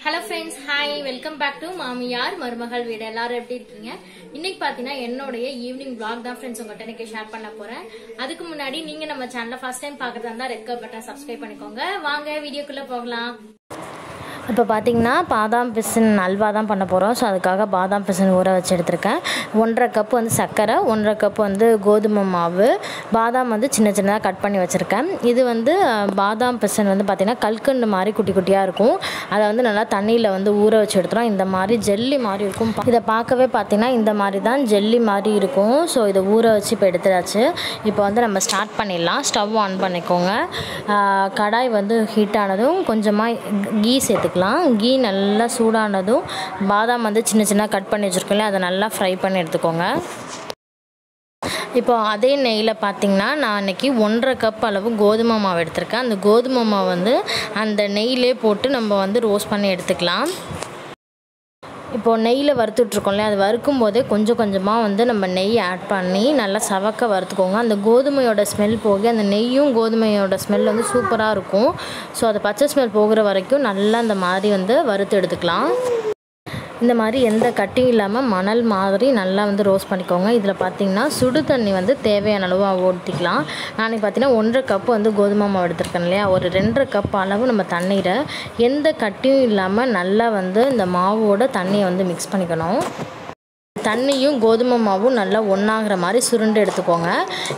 Hello friends, hi, welcome back to மாமியார் மருமகள் வீடு. எல்லாரும் எப்படி இருக்கீங்க? இன்னைக்கு பாத்தீங்கன்னா என்னோட ஈவினிங் vlog தான் फ्रेंड्स உங்ககிட்ட இன்னைக்கு ஷேர் பண்ண போறேன். அதுக்கு முன்னாடி நீங்க நம்ம சேனலை ஃபர்ஸ்ட் டைம் பார்க்கறதா இருந்தா ரெட் கலர் பட்டன் சப்ஸ்கிரைப் பண்ணிக்கோங்க. வாங்க வீடியோக்குள்ள போகலாம். இப்போ பார்த்தீங்கன்னா பாதாம் பிசின் அல்வா தான் பண்ண போகிறோம். ஸோ அதுக்காக பாதாம் பிசின் ஊற வச்சு எடுத்திருக்கேன். 1.5 கப்பு வந்து சர்க்கரை, 1.5 கப்பு வந்து கோதுமை மாவு, பாதாம் வந்து சின்ன சின்னதாக கட் பண்ணி வச்சுருக்கேன். இது வந்து பாதாம் பிசின் வந்து பார்த்திங்கன்னா கல்கண்டு மாதிரி குட்டி குட்டியாக இருக்கும். அதை வந்து நல்லா தண்ணியில் வந்து ஊற வச்சு எடுத்துகிறோம். இந்த மாதிரி ஜெல்லி மாதிரி இருக்கும். இதை பார்க்கவே பார்த்திங்கன்னா இந்த மாதிரி தான் ஜெல்லி மாதிரி இருக்கும். ஸோ இதை ஊற வச்சு இப்போ எடுத்துடாச்சு. இப்போ வந்து நம்ம ஸ்டார்ட் பண்ணிடலாம். ஸ்டவ் ஆன் பண்ணிக்கோங்க. கடாய் வந்து ஹீட் ஆனதும் கொஞ்சமாக கீ சேர்த்துக்கலாம். கீ நல்லா சூடானதும் பாதாம் வந்து சின்ன சின்ன கட் பண்ணி வச்சுருக்கோம்ல, அதை நல்லா ஃப்ரை பண்ணி எடுத்துக்கோங்க. இப்போ அதே நெய்யில் பார்த்திங்கன்னா நான் இன்றைக்கி 1.5 கப் அளவு கோதுமை மாவு எடுத்திருக்கேன். அந்த கோதுமை மாவு வந்து அந்த நெய்யிலே போட்டு நம்ம வந்து ரோஸ்ட் பண்ணி எடுத்துக்கலாம். இப்போது நெய்யில் வறுத்துட்ருக்கோம்ல, அது வறுக்கும் போதே கொஞ்சம் கொஞ்சமாக வந்து நம்ம நெய் ஆட் பண்ணி நல்லா சவக்க வறுத்துக்கோங்க. அந்த கோதுமையோட ஸ்மெல் போக அந்த நெய்யும் கோதுமையோட ஸ்மெல் வந்து சூப்பராக இருக்கும். ஸோ அது பச்சை ஸ்மெல் போகிற வரைக்கும் நல்லா இந்த மாதிரி வந்து வறுத்து எடுத்துக்கலாம். இந்த மாதிரி எந்த கட்டியும் இல்லாமல் மணல் மாதிரி நல்லா வந்து ரோஸ்ட் பண்ணிக்கோங்க. இதில் பார்த்திங்கன்னா சுடு தண்ணி வந்து தேவையான அளவு ஊற்றிக்கலாம். நாளைக்கு பார்த்திங்கன்னா 1.5 கப்பு வந்து கோதுமை மாவு எடுத்துருக்கேன் இல்லையா, ஒரு 2.5 கப் அளவு நம்ம தண்ணீரை எந்த கட்டியும் இல்லாமல் நல்லா வந்து இந்த மாவோட தண்ணியை வந்து மிக்ஸ் பண்ணிக்கணும். தண்ணியும் கோதுமை மாவும் நல்லா ஒன்றாகிற மாதிரி சுருண்டு எடுத்துக்கோங்க.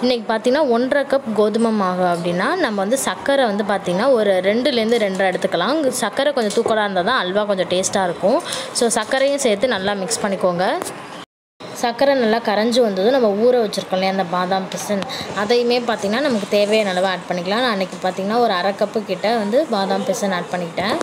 இன்றைக்கி பார்த்திங்கன்னா 1.5 கப் கோதுமை மாவு அப்படின்னா நம்ம வந்து சர்க்கரை வந்து பார்த்திங்கன்னா ஒரு 2லேருந்து 2.5 எடுத்துக்கலாம். சர்க்கரை கொஞ்சம் தூக்கலாக இருந்தால் தான் அல்வா கொஞ்சம் டேஸ்ட்டாக இருக்கும். ஸோ சர்க்கரையும் சேர்த்து நல்லா மிக்ஸ் பண்ணிக்கோங்க. சர்க்கரை நல்லா கரைஞ்சி வந்தது நம்ம ஊற வச்சுருக்கோம் இல்லையா அந்த பாதாம் பிசின், அதையுமே பார்த்திங்கன்னா நமக்கு தேவையான அளவு ஆட் பண்ணிக்கலாம். நான் அன்றைக்கி பார்த்திங்கன்னா ஒரு 1/2 கப்பு கிட்ட வந்து பாதாம் பிசின் ஆட் பண்ணிக்கிட்டேன்.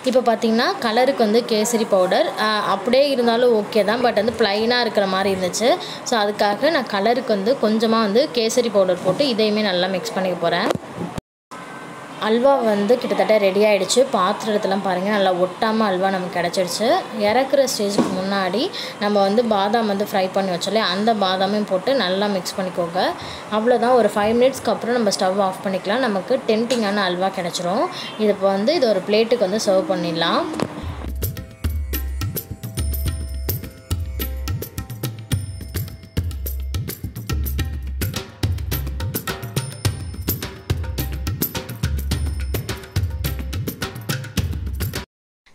இப்போ பார்த்திங்கன்னா கலருக்கு வந்து கேசரி பவுடர் அப்படியே இருந்தாலும் ஓகே தான், பட் வந்து ப்ளைனாக இருக்கிற மாதிரி இருந்துச்சு. ஸோ அதுக்காக நான் கலருக்கு வந்து கொஞ்சமாக வந்து கேசரி பவுடர் போட்டு இதையுமே நல்லா மிக்ஸ் பண்ணிக்க போகிறேன். அல்வா வந்து கிட்டத்தட்ட ரெடி ஆகிடுச்சு. பாத்திரத்தெல்லாம் பாருங்கள் நல்லா ஒட்டாமல் அல்வா நமக்கு கிடச்சிடுச்சு. இறக்குற ஸ்டேஜுக்கு முன்னாடி நம்ம வந்து பாதாம் வந்து ஃப்ரை பண்ணி வச்சோல்லே அந்த பாதாமையும் போட்டு நல்லா மிக்ஸ் பண்ணிக்கோங்க. அவ்வளோதான். ஒரு 5 மினிட்ஸ்க்கு அப்புறம் நம்ம ஸ்டவ் ஆஃப் பண்ணிக்கலாம். நமக்கு டெம்டிங்கான அல்வா கிடச்சிரும். இது வந்து இது ஒரு பிளேட்டுக்கு வந்து சர்வ் பண்ணிடலாம்.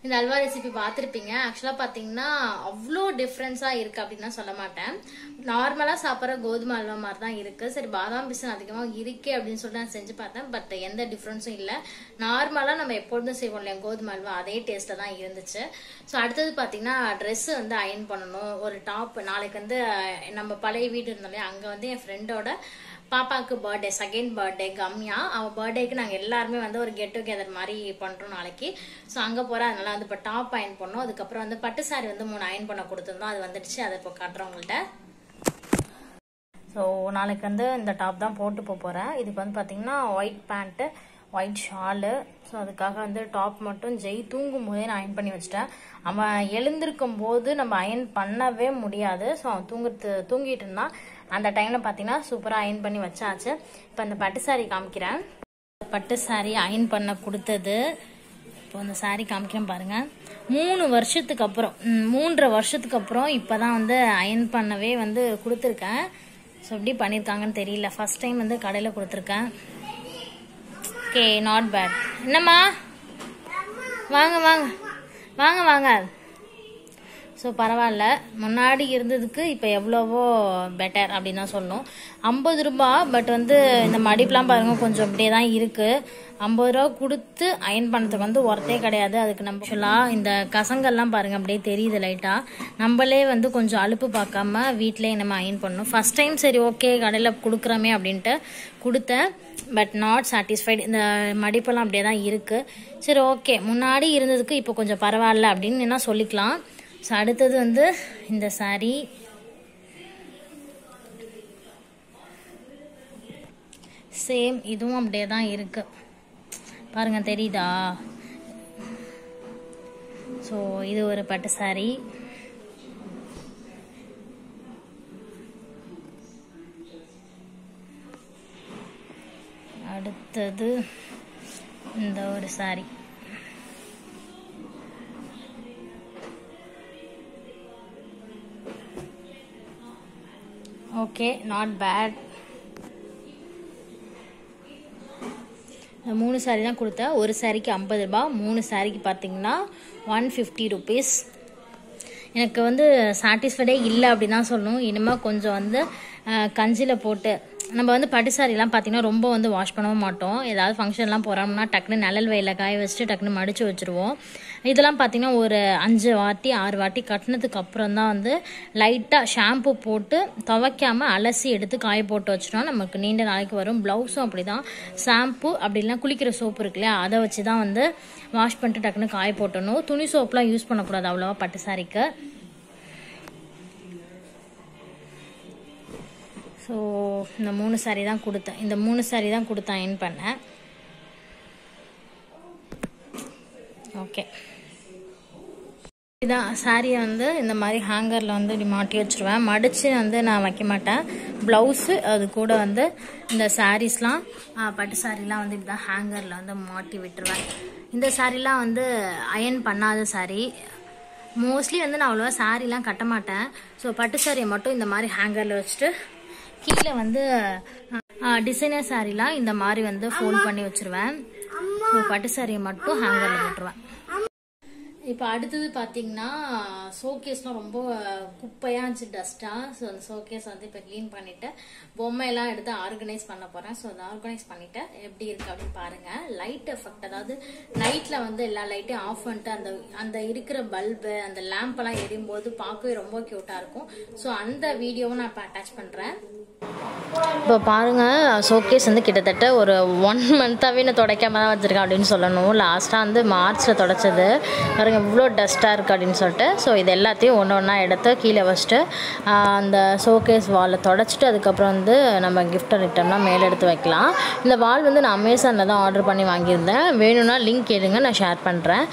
இந்த அல்வா ரெசிபி பார்த்துருப்பீங்க. ஆக்சுவலாக பார்த்தீங்கன்னா அவ்வளோ டிஃப்ரென்ஸாக இருக்குது அப்படின்னு தான் சொல்ல மாட்டேன். நார்மலாக சாப்பிட்ற கோதுமை அல்வா மாதிரி தான் இருக்குது. சரி பாதாம் பிசின் அதிகமாக இருக்கே அப்படின்னு சொல்லிட்டு நான் செஞ்சு பார்த்தேன். பட் எந்த டிஃப்ரென்ஸும் இல்லை. நார்மலாக நம்ம எப்பொழுதும் செய்வோம் இல்லையா கோதுமை அல்வா, அதே டேஸ்ட்டில் தான் இருந்துச்சு. ஸோ அடுத்தது பார்த்தீங்கன்னா ட்ரெஸ்ஸு வந்து அயர்ன் பண்ணணும். ஒரு டாப் நாளைக்கு வந்து நம்ம பழைய வீடு இருந்தோம் இல்லையா, அங்கே வந்து என் ஃப்ரெண்டோட பாப்பாவுக்கு பர்த்டே, செகண்ட் பர்த்டே கம்யா. அவள் பர்த்டேக்கு நாங்கள் எல்லாருமே வந்து ஒரு கெட் டுகெதர் மாதிரி பண்ணுறோம் நாளைக்கு. ஸோ அங்கே போகிற அதனால வந்து இப்போ டாப் அயன் பண்ணோம். அதுக்கப்புறம் வந்து பட்டு சாரி வந்து 3 அயன் பண்ண கொடுத்துருந்தோம். அது வந்துடுச்சு. அதை இப்போ காட்டுறோம் உங்கள்கிட்ட. ஸோ நாளைக்கு வந்து இந்த டாப் தான் போட்டு போகிறேன். இதுக்கு வந்து பார்த்திங்கன்னா white pant, white shawl. So அதுக்காக வந்து டாப் மட்டும் ஜெய் தூங்கும் போதே நான் அயன் பண்ணி வச்சிட்டேன். அவன் எழுந்திருக்கும் போது நம்ம அயன் பண்ணவே முடியாது. ஸோ அவன் தூங்கிட்டு இருந்தான். அந்த டைமில் பார்த்தீங்கன்னா சூப்பராக அயன் பண்ணி வச்சாச்சு. இப்போ அந்த பட்டு சாரி காமிக்கிறேன். பட்டு சாரி அயன் பண்ண கொடுத்தது. இப்போ அந்த சாரி காமிக்கிறேன் பாருங்கள். 3 வருஷத்துக்கு அப்புறம் 3.5 வருஷத்துக்கு அப்புறம் இப்போ தான் வந்து அயன் பண்ணவே வந்து கொடுத்துருக்கேன். ஸோ எப்படி பண்ணியிருக்காங்கன்னு தெரியல. ஃபர்ஸ்ட் டைம் வந்து கடையில் கொடுத்துருக்கேன். Okay, not bad. என்னம்மா வாங்க வாங்க வாங்க வாங்க. ஸோ பரவாயில்ல, முன்னாடி இருந்ததுக்கு இப்போ எவ்வளவோ பெட்டர் அப்படின்னு தான் சொல்லணும். 50 ரூபா. பட் வந்து இந்த மடிப்பெலாம் பாருங்கள் கொஞ்சம் அப்படியே தான் இருக்குது. 50 ரூபா கொடுத்து அயன் பண்ணுறதுக்கு வந்து ஒர்த்தே கிடையாது. அதுக்கு நம்ம சொல்லலாம். இந்த கசங்கள்லாம் பாருங்கள் அப்படியே தெரியுது லைட்டாக. நம்மளே வந்து கொஞ்சம் அலுப்பு பார்க்காம வீட்டிலே நம்ம அயன் பண்ணணும். ஃபஸ்ட் டைம் சரி ஓகே கடையில் கொடுக்குறோமே அப்படின்ட்டு கொடுத்தேன். But not satisfied. இந்த மடிப்பெல்லாம் அப்படியே தான் இருக்குது. சரி ஓகே, முன்னாடி இருந்ததுக்கு இப்போ கொஞ்சம் பரவாயில்ல அப்படின்னு என்ன சொல்லிக்கலாம். ஸோ அடுத்தது வந்து இந்த சாரீ. சேம் இதுவும் அப்படியே தான் இருக்கு பாருங்க, தெரியுதா? ஸோ இது ஒரு பட்டு சாரீ. அடுத்தது இந்த ஒரு sari. Okay, not bad. 3 sari தான் கொடுத்தேன். ஒரு சாரிக்கு 50 ரூபா, 3 சாரிக்கு பார்த்தீங்கன்னா 150 ருபீஸ். எனக்கு வந்து சாட்டிஸ்ஃபைடே இல்லை அப்படின்னு தான் சொல்லணும். இனிமேல் கொஞ்சம் வந்து கஞ்சியில் போட்டு நம்ம வந்து பட்டு சாரிலாம் பார்த்தீங்கன்னா ரொம்ப வந்து வாஷ் பண்ணவும் மாட்டோம். ஏதாவது ஃபங்க்ஷன்லாம் போகிறோம்னா டக்குன்னு நிழல் வெயில காய வச்சுட்டு டக்குன்னு மடித்து வச்சுருவோம். இதெல்லாம் பார்த்தீங்கன்னா ஒரு 5 வாட்டி 6 வாட்டி கட்டினதுக்கு அப்புறம் தான் வந்து லைட்டாக ஷாம்பு போட்டு துவைக்காமல் அலசி எடுத்து காய போட்டு வச்சிட்டோம். நமக்கு நீண்ட நாளைக்கு வரும். ப்ளவுஸும் அப்படி தான். ஷாம்பு அப்படிலாம் குளிக்கிற சோப்பு இருக்கு இல்லையா, அதை வச்சு தான் வந்து வாஷ் பண்ணிட்டு டக்குன்னு காய போட்டணும். துணி சோப்புலாம் யூஸ் பண்ணக்கூடாது அவ்வளோவா பட்டு சாரிக்கு. ஸோ இந்த 3 சாரீ தான் கொடுத்தேன். இந்த 3 சாரீ தான் கொடுத்தேன் அயர்ன் பண்ணேன். ஓகே, இதான் சாரியை வந்து இந்த மாதிரி ஹேங்கரில் வந்து இப்படி மாட்டி வச்சுருவேன். மடித்து வந்து நான் வைக்க மாட்டேன். ப்ளவுஸு அது கூட வந்து இந்த சாரீஸ்லாம் பட்டு சாரீலாம் வந்து இப்படி தான் ஹேங்கரில் வந்து மாட்டி விட்டுருவேன். இந்த சாரீலாம் வந்து அயர்ன் பண்ணாத சாரீ. மோஸ்ட்லி வந்து நான் அவ்வளோவா சாரீலாம் கட்ட மாட்டேன். ஸோ பட்டு சாரியை மட்டும் இந்த மாதிரி ஹேங்கரில் வச்சுட்டு கீழே வந்து டிசைனர் சாரீலாம் இந்த மாதிரி வந்து ஃபோல்ட் பண்ணி வச்சுருவேன். ஸோ பட்டு சாரியை மட்டும் ஹேங்கரில் போட்டுருவேன். இப்போ அடுத்தது பார்த்தீங்கன்னா ஷோகேஸ்லாம் ரொம்ப குப்பையாக இருந்துச்சு, டஸ்ட்டாக. ஸோ அந்த ஷோகேஸ் வந்து இப்போ க்ளீன் பண்ணிவிட்டு பொம்மையெல்லாம் எடுத்து ஆர்கனைஸ் பண்ண போகிறேன். ஸோ அதை ஆர்கனைஸ் பண்ணிவிட்டு எப்படி இருக்குது அப்படின்னு பாருங்கள். லைட் எஃபெக்ட், அதாவது நைட்டில் வந்து எல்லா லைட்டையும் ஆஃப் பண்ணிட்டு அந்த அந்த இருக்கிற பல்பு அந்த லேம்பெல்லாம் எரியும் போது பார்க்கவே ரொம்ப க்யூட்டாக இருக்கும். ஸோ அந்த வீடியோவும் நான் இப்போ அட்டாச் பண்ணுறேன். இப்போ பாருங்கள், ஷோகேஸ் வந்து கிட்டத்தட்ட ஒரு 1 மந்த்தாகவே நான் துடைக்காம தான் வச்சுருக்கேன் அப்படின்னு சொல்லணும். லாஸ்ட்டாக வந்து மார்ச்சில் துடைச்சது. பாருங்கள் இவ்வளோ டஸ்ட்டாக இருக்குது அப்படின்னு சொல்லிட்டு. ஸோ இது எல்லாத்தையும் ஒன்று ஒன்றா எடுத்து கீழே வச்சுட்டு அந்த ஷோகேஸ் வாலில் துடைச்சிட்டு அதுக்கப்புறம் வந்து நம்ம கிஃப்ட் ரிட்டர்னா மேலே எடுத்து வைக்கலாம். இந்த வால் வந்து நான் அமேசானில் தான் ஆர்டர் பண்ணி வாங்கியிருந்தேன். வேணும்னா லிங்க் கேளுங்க, நான் ஷேர் பண்ணுறேன்.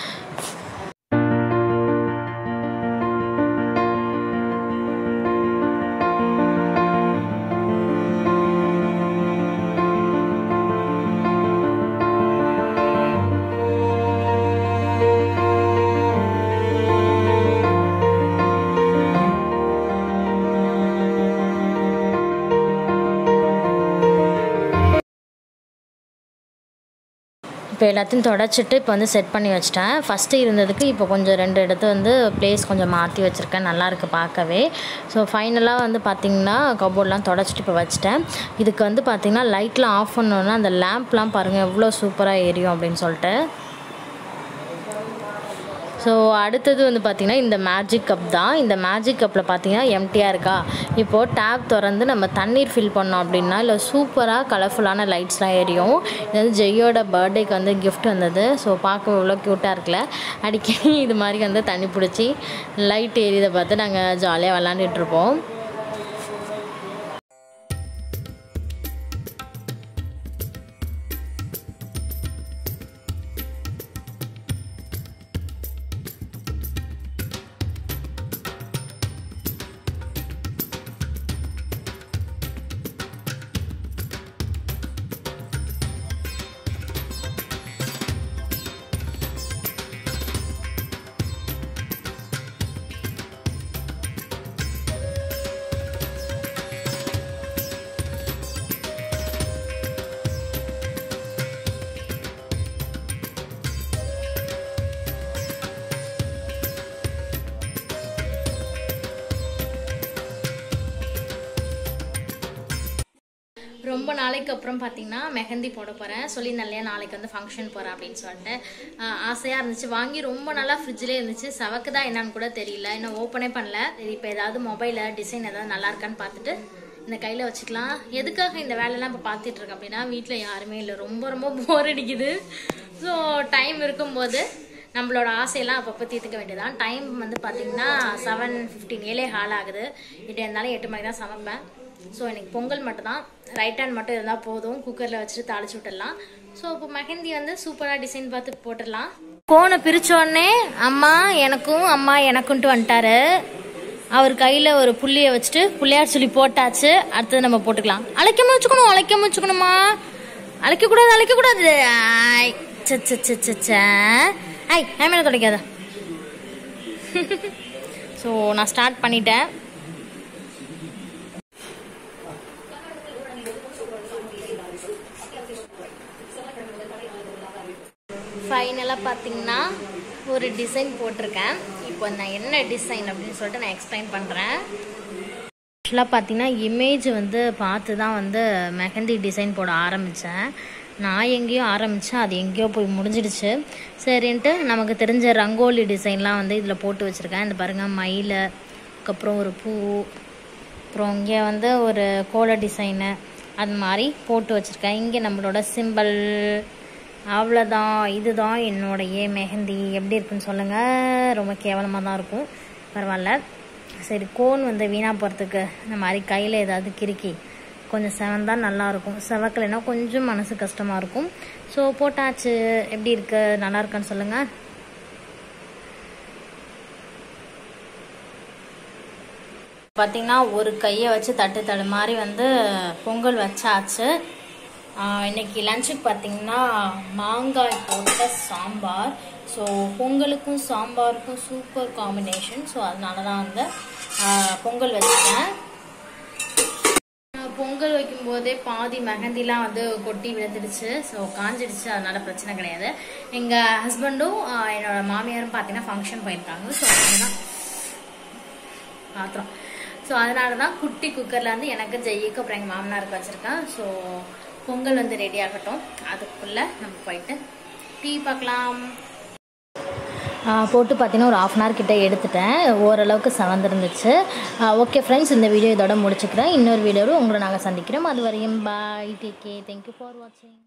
இப்போ எல்லாத்தையும் தொடச்சிட்டு இப்போ வந்து செட் பண்ணி வச்சிட்டேன். ஃபஸ்ட்டு இருந்ததுக்கு இப்போ கொஞ்சம் 2 இடத்து வந்து ப்ளேஸ் கொஞ்சம் மாற்றி வச்சுருக்கேன். நல்லாயிருக்கு பார்க்கவே. ஸோ ஃபைனலாக வந்து பார்த்திங்கன்னா கபோர்ட்லாம் தொடச்சிட்டு இப்போ வச்சுட்டேன். இதுக்கு வந்து பார்த்திங்கன்னா லைட்லாம் ஆஃப் பண்ணோன்னா அந்த லேம்ப்லாம் பாருங்கள் எவ்வளோ சூப்பராக எரியும் அப்படின்னு சொல்லிட்டு. ஸோ அடுத்தது வந்து பார்த்திங்கன்னா இந்த மேஜிக் கப் தான். இந்த மேஜிக் கப்பில் பார்த்திங்கன்னா எம்டியாக இருக்கா. இப்போது டேப் திறந்து நம்ம தண்ணீர் ஃபில் பண்ணோம் அப்படின்னா இல்லை சூப்பராக கலர்ஃபுல்லான லைட்ஸ்லாம் எரியும். இது வந்து ஜெய்யோட பர்த்டேக்கு வந்து கிஃப்ட் வந்தது. ஸோ பார்க்க இவ்வளோ க்யூட்டாக இருக்குல்ல. அடிக்கடி இது மாதிரி வந்து தண்ணி பிடிச்சி லைட் எரியதை பார்த்து நாங்கள் ஜாலியாக விளாண்டுட்ருப்போம். ரொம்ப நாளைக்கு அப்புறம் பார்த்தீங்கன்னா மெஹந்தி போட போகிறேன். சொல்லியிருந்தேன் இல்லையா நாளைக்கு வந்து ஃபங்க்ஷன் போகிறேன் அப்படின்னு சொல்லிட்டு. ஆசையாக இருந்துச்சு. வாங்கி ரொம்ப நாளாக ஃப்ரிட்ஜிலே இருந்துச்சு. சவக்கு தான் என்னன்னு கூட தெரியல, இன்னும் ஓப்பனே பண்ணல. இப்போ ஏதாவது மொபைலில் டிசைன் ஏதாவது நல்லா இருக்கான்னு பார்த்துட்டு இந்த கையில் வச்சுக்கலாம். எதுக்காக இந்த வேலையெல்லாம் இப்போ பார்த்துட்டு இருக்கேன் அப்படின்னா வீட்டில் யாருமே இல்லை, ரொம்ப ரொம்ப போர் அடிக்குது. ஸோ டைம் இருக்கும்போது நம்மளோட ஆசையெல்லாம் அப்பப்போ தீர்த்துக்க வேண்டியதான். டைம் வந்து பார்த்தீங்கன்னா 7:15 ஏழே ஹால் ஆகுது. இப்படி இருந்தாலும் 8 மணிக்கு தான் சமைப்பேன். ஸோ எனக்கு பொங்கல் மட்டும் தான், ரைட் ஹேண்ட் மட்டும் இருந்தால் போதும். குக்கரில் வச்சுட்டு தாளிச்சு விட்டுடலாம். ஸோ இப்போ மெஹந்தி வந்து சூப்பராக டிசைன் பார்த்து போட்டுடலாம். கோனை பிரித்தோடனே அம்மா எனக்கும் அம்மா எனக்குன்ட்டு வந்துட்டாரு. அவர் கையில் ஒரு புள்ளியை வச்சுட்டு பிள்ளையார் சொல்லி போட்டாச்சு. அடுத்தது நம்ம போட்டுக்கலாம். அழைக்காம வச்சுக்கணுமா, அழைக்கக்கூடாது. ஐ மேலே தொடக்காத. ஸோ நான் ஸ்டார்ட் பண்ணிட்டேன். ஃபைனலாக பார்த்தீங்கன்னா ஒரு டிசைன் போட்டிருக்கேன். இப்போ நான் என்ன டிசைன் அப்படின்னு சொல்லிட்டு நான் எக்ஸ்பிளைன் பண்ணுறேன். ஆக்சுவலாக பார்த்தீங்கன்னா இமேஜ் வந்து பார்த்து தான் வந்து மெஹந்தி டிசைன் போட ஆரம்பித்தேன். நான் எங்கேயோ ஆரம்பித்தேன், அது எங்கேயோ போய் முடிஞ்சிடுச்சு. சரின்ட்டு நமக்கு தெரிஞ்ச ரங்கோலி டிசைன்லாம் வந்து இதில் போட்டு வச்சுருக்கேன். இந்த பாருங்கள், மயில், அதுக்கப்புறம் ஒரு பூ, அப்புறம் இங்கே வந்து ஒரு கோல டிசைனு, அது மாதிரி போட்டு வச்சுருக்கேன். இங்கே நம்மளோட சிம்பிள். அவ்வளோதான், இதுதான் என்னோடைய மெஹந்தி. எப்படி இருக்குன்னு சொல்லுங்கள். ரொம்ப கேவலமாக தான் இருக்கும், பரவாயில்ல. சரி, கோன் வந்து வீணாக போகிறதுக்கு இந்த மாதிரி கையில் ஏதாவது கிறுக்கி கொஞ்சம் செவந்தால் நல்லாயிருக்கும். செவக்கலைன்னா கொஞ்சம் மனசு கஷ்டமாக இருக்கும். ஸோ போட்டாச்சு. எப்படி இருக்கு, நல்லா இருக்கான்னு சொல்லுங்கள். பார்த்திங்கன்னா ஒரு கையை வச்சு தட்டு தடு மாதிரி வந்து பொங்கல் வச்சாச்சு. இன்னைக்கு லஞ்சுக்கு பார்த்திங்கன்னா மாங்காய் போட்ட சாம்பார். ஸோ பொங்கலுக்கும் சாம்பாருக்கும் சூப்பர் காம்பினேஷன். ஸோ அதனால தான் வந்து பொங்கல் வச்சுட்டேன். பொங்கல் வைக்கும்போதே பாதி மெஹந்திலாம் வந்து கொட்டி விழுந்துடுச்சு. ஸோ காஞ்சிடுச்சு, அதனால பிரச்சனை கிடையாது. எங்கள் ஹஸ்பண்டும் என்னோட மாமியாரும் பார்த்தீங்கன்னா ஃபங்க்ஷன் போயிருக்காங்க. ஸோ அதனால பாத்திரம். ஸோ அதனால தான் குட்டி குக்கரில் வந்து எனக்கு ஜெய்யிக்கு அப்புறம் எங்கள் மாமனாருக்கு வச்சுருக்கேன். ஸோ பொங்கல் வந்து ரெடி ஆகட்டும், அதுக்குள்ளே நம்ம போயிட்டு டீ பார்க்கலாம். போட்டு பார்த்தீங்கன்னா ஒரு 1/2 hour கிட்டே எடுத்துட்டேன். ஓரளவுக்கு செவந்திருந்துச்சு. ஓகே ஃப்ரெண்ட்ஸ், இந்த வீடியோ இதோட முடிச்சுக்கிறேன். இன்னொரு வீடியோவில் உங்களை நாங்கள் சந்திக்கிறோம். அது வரையும் பாய், டேக் கேர், தேங்க்யூ ஃபார் வாட்சிங்.